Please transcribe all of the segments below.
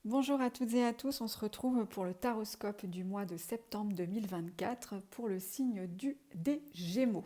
Bonjour à toutes et à tous, on se retrouve pour le taroscope du mois de septembre 2024 pour le signe des Gémeaux.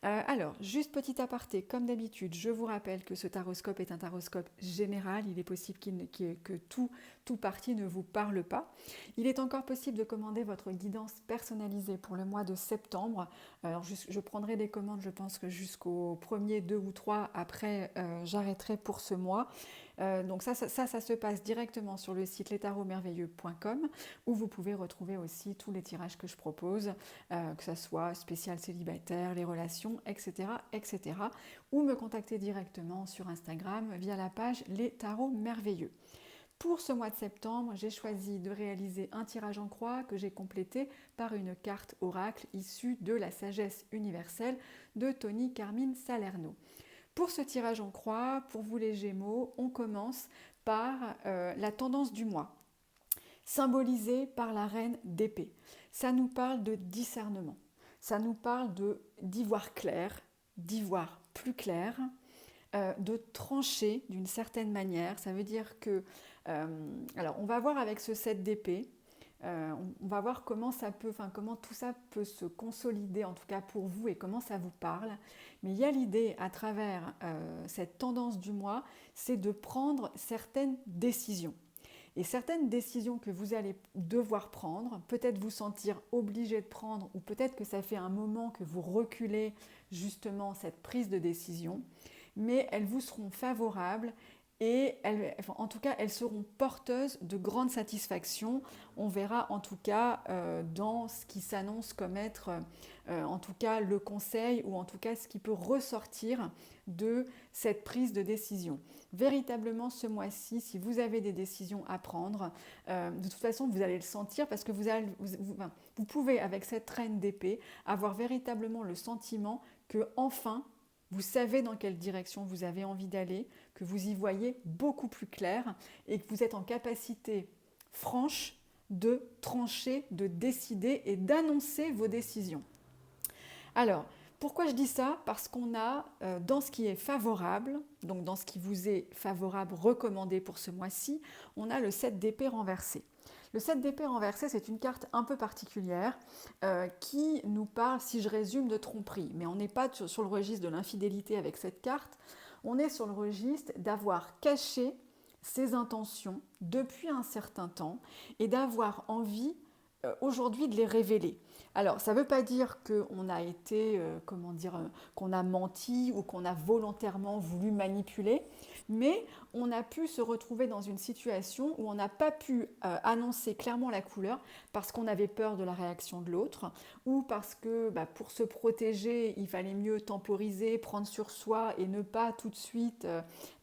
Alors, juste petit aparté, comme d'habitude, je vous rappelle que ce taroscope est un taroscope général. Il est possible que tout parti ne vous parle pas. Il est encore possible de commander votre guidance personnalisée pour le mois de septembre. Alors, je prendrai des commandes, je pense que jusqu'au 1er, 2 ou 3. Après, j'arrêterai pour ce mois. Donc ça se passe directement sur le site lestarotmerveilleux.com où vous pouvez retrouver aussi tous les tirages que je propose, que ce soit spécial célibataire, les relations, etc., etc. Ou me contacter directement sur Instagram via la page Les Tarots Merveilleux. Pour ce mois de septembre, j'ai choisi de réaliser un tirage en croix que j'ai complété par une carte oracle issue de la sagesse universelle de Tony Carmine Salerno. Pour ce tirage en croix, pour vous les Gémeaux, on commence par la tendance du mois, symbolisée par la reine d'épée. Ça nous parle de discernement, ça nous parle d'y voir clair, d'y voir plus clair, de trancher d'une certaine manière. Ça veut dire que, alors on va voir avec ce 7 d'épée, on va voir comment tout ça peut se consolider, en tout cas pour vous, et comment ça vous parle. Mais il y a l'idée, à travers cette tendance du mois, c'est de prendre certaines décisions. Et certaines décisions que vous allez devoir prendre, peut-être vous sentir obligé de prendre, ou peut-être que ça fait un moment que vous reculez justement cette prise de décision, mais elles vous seront favorables et en tout cas, elles seront porteuses de grande satisfaction. On verra en tout cas dans ce qui s'annonce comme être en tout cas le conseil ou en tout cas ce qui peut ressortir de cette prise de décision. Véritablement ce mois-ci, si vous avez des décisions à prendre, de toute façon vous allez le sentir parce que vous pouvez avec cette reine d'épée avoir véritablement le sentiment que enfin vous savez dans quelle direction vous avez envie d'aller, que vous y voyez beaucoup plus clair et que vous êtes en capacité franche de trancher, de décider et d'annoncer vos décisions. Alors, pourquoi je dis ça? Parce qu'on a dans ce qui est favorable, donc dans ce qui vous est favorable, recommandé pour ce mois-ci, on a le 7 d'épée renversé. Le 7 d'épée renversé, c'est une carte un peu particulière qui nous parle, si je résume, de tromperie. Mais on n'est pas sur le registre de l'infidélité avec cette carte, on est sur le registre d'avoir caché ses intentions depuis un certain temps et d'avoir envie aujourd'hui de les révéler. Alors, ça ne veut pas dire qu'on a été, qu'on a menti ou qu'on a volontairement voulu manipuler, mais on a pu se retrouver dans une situation où on n'a pas pu annoncer clairement la couleur parce qu'on avait peur de la réaction de l'autre ou parce que pour se protéger, il fallait mieux temporiser, prendre sur soi et ne pas tout de suite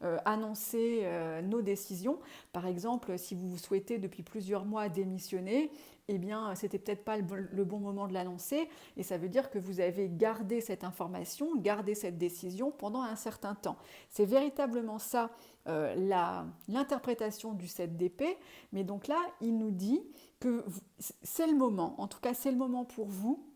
annoncer nos décisions. Par exemple, si vous souhaitez depuis plusieurs mois démissionner, eh bien, c'était peut-être pas le bon moment de l'annoncer, et ça veut dire que vous avez gardé cette information, gardé cette décision pendant un certain temps. C'est véritablement ça l'interprétation du 7 d'épée, mais donc là, il nous dit que c'est le moment, en tout cas c'est le moment pour vous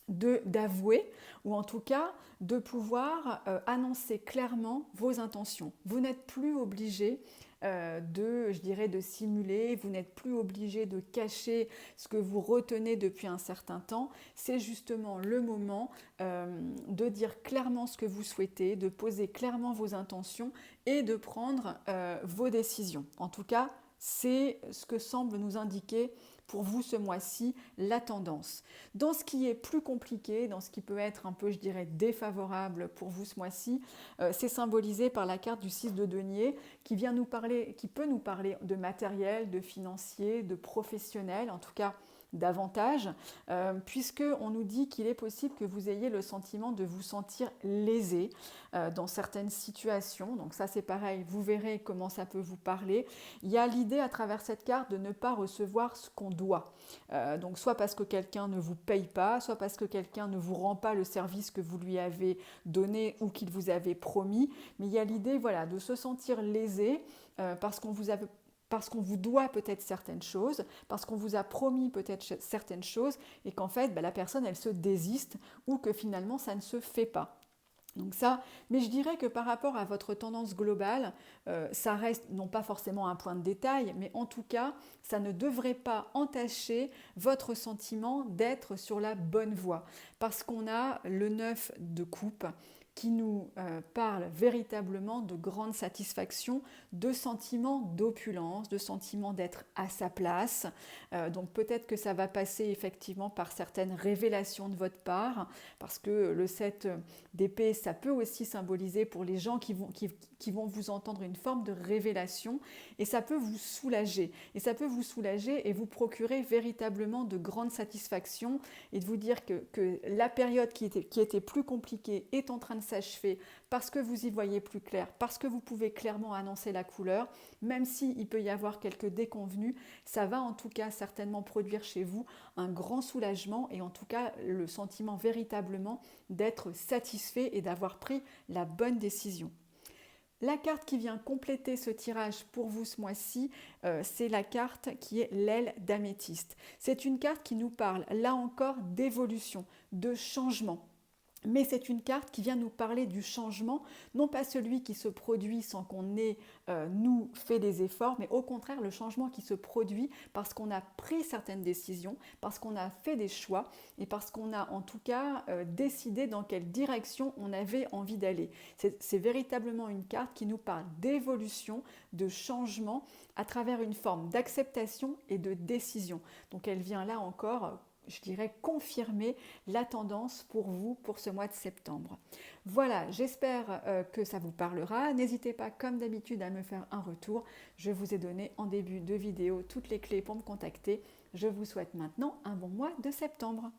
d'avouer ou en tout cas de pouvoir annoncer clairement vos intentions. Vous n'êtes plus obligé de simuler, vous n'êtes plus obligé de cacher ce que vous retenez depuis un certain temps. C'est justement le moment de dire clairement ce que vous souhaitez, de poser clairement vos intentions et de prendre vos décisions. En tout cas, c'est ce que semble nous indiquer pour vous ce mois-ci la tendance. Dans ce qui est plus compliqué, dans ce qui peut être un peu, je dirais, défavorable pour vous ce mois-ci, c'est symbolisé par la carte du 6 de denier qui peut nous parler de matériel, de financier, de professionnel, en tout cas davantage, puisqu'on nous dit qu'il est possible que vous ayez le sentiment de vous sentir lésé dans certaines situations. Donc ça c'est pareil, vous verrez comment ça peut vous parler. Il y a l'idée à travers cette carte de ne pas recevoir ce qu'on doit. Donc soit parce que quelqu'un ne vous paye pas, soit parce que quelqu'un ne vous rend pas le service que vous lui avez donné ou qu'il vous avait promis. Mais il y a l'idée de se sentir lésé parce qu'on vous doit peut-être certaines choses, parce qu'on vous a promis peut-être certaines choses, et qu'en fait, la personne, elle se désiste, ou que finalement, ça ne se fait pas. Donc ça, mais je dirais que par rapport à votre tendance globale, ça reste non pas forcément un point de détail, mais en tout cas, ça ne devrait pas entacher votre sentiment d'être sur la bonne voie. Parce qu'on a le 9 de coupe qui nous parle véritablement de grande satisfaction, de sentiments d'opulence, de sentiments d'être à sa place. Donc peut-être que ça va passer effectivement par certaines révélations de votre part, parce que le 7 d'épée, ça peut aussi symboliser pour les gens qui vont vous entendre une forme de révélation, et ça peut vous soulager. Et ça peut vous soulager et vous procurer véritablement de grandes satisfactions, et de vous dire que la période qui était plus compliquée est en train de s'achever parce que vous y voyez plus clair, parce que vous pouvez clairement annoncer la couleur, même s'il peut y avoir quelques déconvenues, ça va en tout cas certainement produire chez vous un grand soulagement et en tout cas le sentiment véritablement d'être satisfait et d'avoir pris la bonne décision. La carte qui vient compléter ce tirage pour vous ce mois-ci, c'est la carte qui est l'aile d'améthyste. C'est une carte qui nous parle, là encore, d'évolution, de changement. Mais c'est une carte qui vient nous parler du changement, non pas celui qui se produit sans qu'on ait, nous, fait des efforts, mais au contraire le changement qui se produit parce qu'on a pris certaines décisions, parce qu'on a fait des choix et parce qu'on a en tout cas décidé dans quelle direction on avait envie d'aller. C'est véritablement une carte qui nous parle d'évolution, de changement à travers une forme d'acceptation et de décision. Donc elle vient là encore je dirais, confirmer la tendance pour vous pour ce mois de septembre. Voilà, j'espère que ça vous parlera. N'hésitez pas, comme d'habitude, à me faire un retour. Je vous ai donné en début de vidéo toutes les clés pour me contacter. Je vous souhaite maintenant un bon mois de septembre.